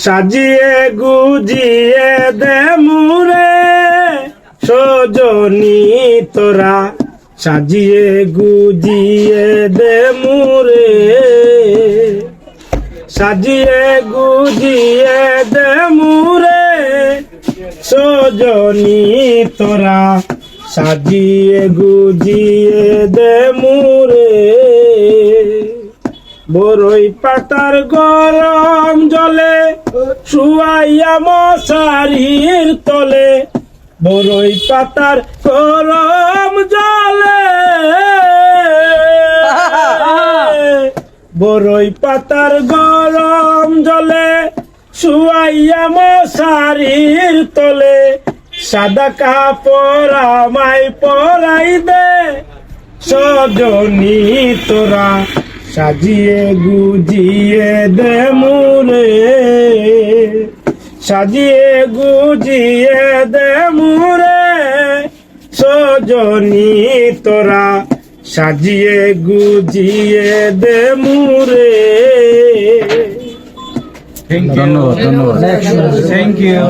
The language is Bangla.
সাজিয়ে গুজিয়ে দে মুরে সজনী তোরা, সাজিয়ে গুজিয়ে দে মুরে, সাজিয়ে গুজিয়ে দে মুরে সজনী তোরা, সাজিয়ে গুজিয়ে দে মুরে। বরই পাতার গরম জলে শুয়াইয়া মশারির তলে, বরই পাতার গরম জলে, বরই পাতার গরম জলে শুয়াইয়া মশারির তলে, সাদা কাপড় আমায় পরাই দে সজনী তোরা, সাজিয়ে গুজিয়ে দে মুরে, সাজিয়ে গুজিয়ে দে মুরে সজনী তোরা, সাজিয়ে গুজিয়ে দে মুরে। ধন্যবাদ ধন্যবাদ থ্যাংক ইউ।